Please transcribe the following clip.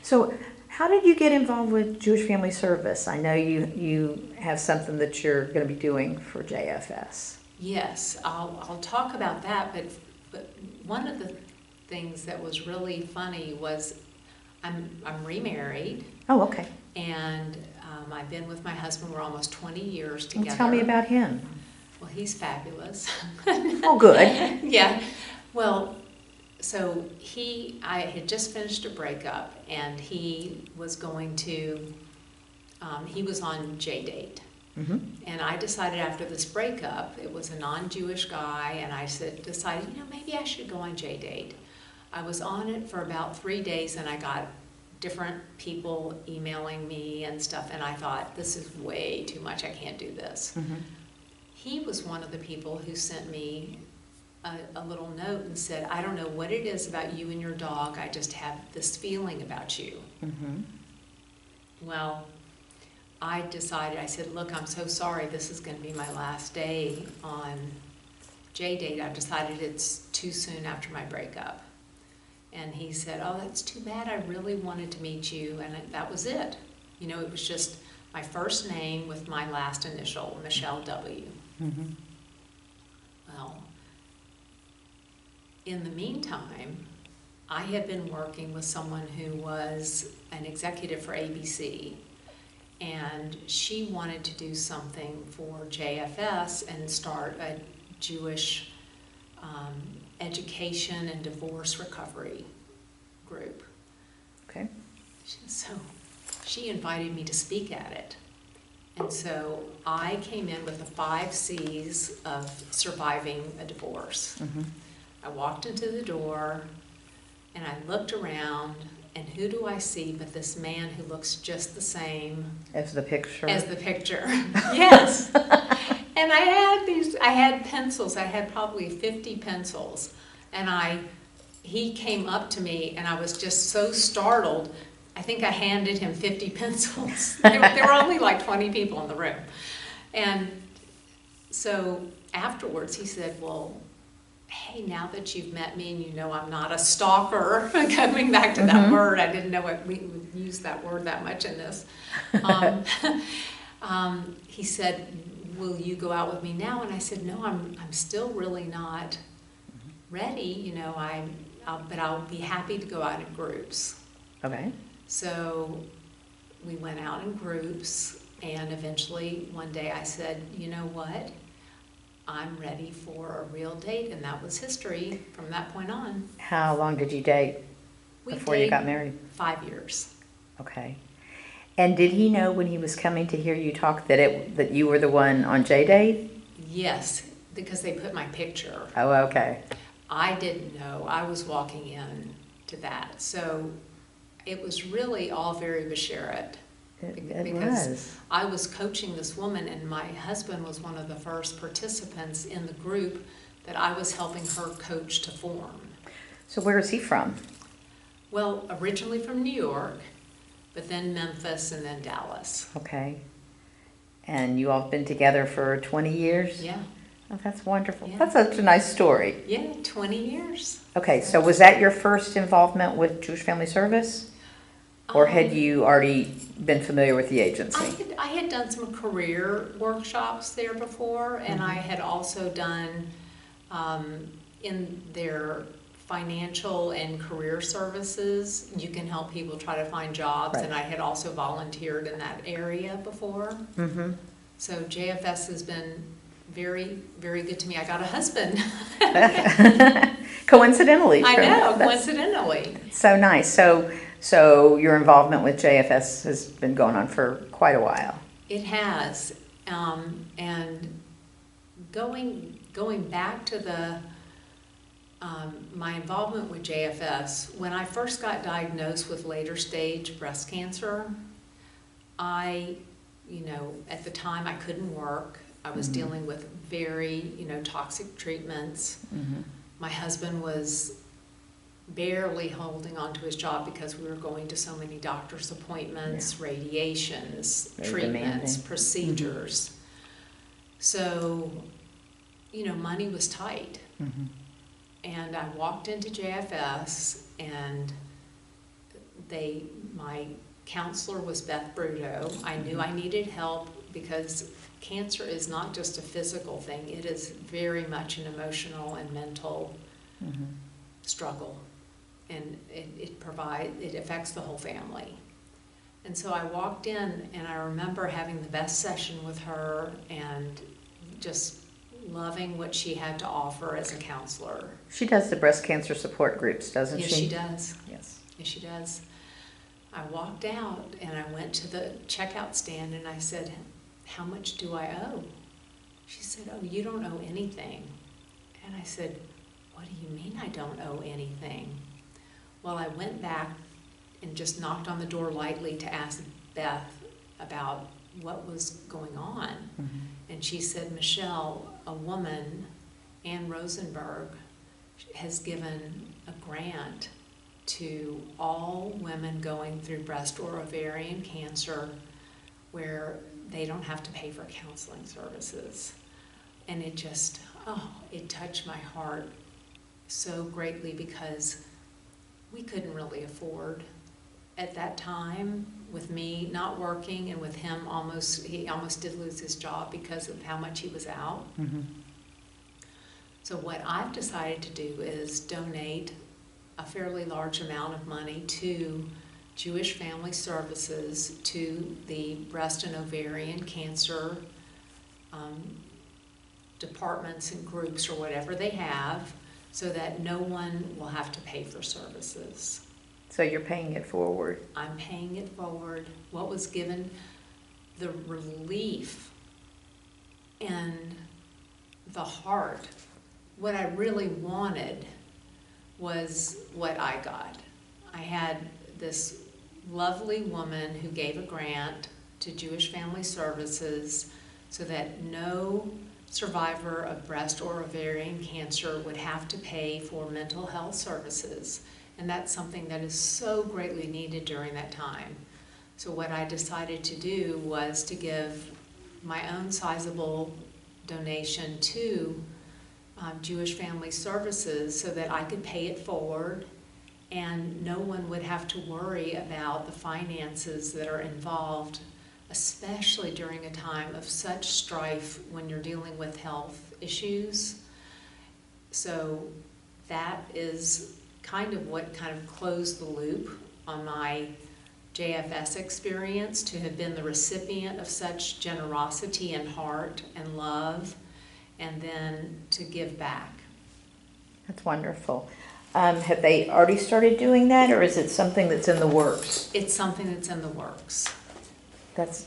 So how did you get involved with Jewish Family Service? I know you have something that you're going to be doing for JFS. Yes, I'll talk about that, but one of the things that was really funny was I'm remarried. Oh, okay. And I've been with my husband, we're almost 20 years together. Well, tell me about him. Well, he's fabulous. Oh, good. Yeah. Well, so I had just finished a breakup, and he was going to, he was on J-Date. Mm-hmm. And I decided after this breakup, it was a non-Jewish guy, and I decided, maybe I should go on J-Date. I was on it for about 3 days, and I got different people emailing me and stuff, and I thought, this is way too much, I can't do this. Mm-hmm. He was one of the people who sent me a little note and said, I don't know what it is about you and your dog, I just have this feeling about you. Mm-hmm. Well, I decided, I said, look, I'm so sorry, this is going to be my last day on J-Date. I've decided it's too soon after my breakup. And he said, oh, that's too bad, I really wanted to meet you, and that was it. It was just my first name with my last initial, Michele W. Mm-hmm. Well, in the meantime, I had been working with someone who was an executive for ABC, and she wanted to do something for JFS and start a Jewish education and divorce recovery group. Okay. So she invited me to speak at it. And so I came in with the 5 C's of surviving a divorce. Mm-hmm. I walked into the door and I looked around, and who do I see but this man who looks just the same As the picture. as the picture. Yes. And I had pencils. I had probably 50 pencils. And he came up to me, and I was just so startled. I think I handed him 50 pencils. There were only like 20 people in the room. And so afterwards he said, well, hey, now that you've met me and you know I'm not a stalker, coming back to that word, I didn't know we would use that word that much in this. He said, will you go out with me now? And I said, no, I'm still really not ready, but I'll be happy to go out in groups. Okay. So we went out in groups, and eventually one day I said, you know what? I'm ready for a real date, and that was history from that point on. How long did you date before you got married? 5 years. Okay. And did he know when he was coming to hear you talk that you were the one on J-Date? Yes, because they put my picture. Oh, okay. I didn't know. I was walking in to that. So it was really all very Basheret. It Because was. I was coaching this woman, and my husband was one of the first participants in the group that I was helping her coach to form. So where is he from? Well, originally from New York, but then Memphis, and then Dallas. Okay. And you all have been together for 20 years? Yeah. Oh, that's wonderful. Yeah. That's such a nice story. Yeah, 20 years. Okay, so was that your first involvement with Jewish Family Service? Or had you already been familiar with the agency? I had done some career workshops there before, and I had also done in their financial and career services, you can help people try to find jobs, Right. and I had also volunteered in that area before. Mm-hmm. So JFS has been very, very good to me. I got a husband. Coincidentally. I know, That's coincidentally. so nice. So your involvement with JFS has been going on for quite a while. It has, and going back to the my involvement with JFS, when I first got diagnosed with later stage breast cancer, at the time I couldn't work. I was dealing with very, toxic treatments. Mm-hmm. My husband was barely holding on to his job because we were going to so many doctor's appointments, radiations, Very treatments, demanding. procedures. So, money was tight. Mm-hmm. And I walked into JFS, and my counselor was Beth Bruto. I knew I needed help because cancer is not just a physical thing. It is very much an emotional and mental struggle. And it affects the whole family. And so I walked in, and I remember having the best session with her and just loving what she had to offer as a counselor. She does the breast cancer support groups, doesn't Yes, she? she does. Yes. Yes, she does. I walked out, and I went to the checkout stand, and I said, "How much do I owe?" She said, "Oh, you don't owe anything." And I said, "What do you mean I don't owe anything?" Well, I went back and just knocked on the door lightly to ask Beth about what was going on. And she said, "Michele, a woman, Ann Rosenberg, has given a grant to all women going through breast or ovarian cancer where they don't have to pay for counseling services." And it just, it touched my heart so greatly, because we couldn't really afford at that time, with me not working and with him he almost did lose his job because of how much he was out. So what I've decided to do is donate a fairly large amount of money to Jewish Family Services, to the breast and ovarian cancer departments and groups or whatever they have, so that no one will have to pay for services. So you're paying it forward. I'm paying it forward. What was given, the relief and the heart, what I really wanted was what I got. I had this lovely woman who gave a grant to Jewish Family Services so that no survivor of breast or ovarian cancer would have to pay for mental health services. And that's something that is so greatly needed during that time. So what I decided to do was to give my own sizable donation to Jewish Family Services so that I could pay it forward, and no one would have to worry about the finances that are involved, especially during a time of such strife when you're dealing with health issues. So that is kind of what kind of closed the loop on my JFS experience, to have been the recipient of such generosity and heart and love, and then to give back. That's wonderful. Have they already started doing that, or is it something that's in the works? It's something that's in the works. That's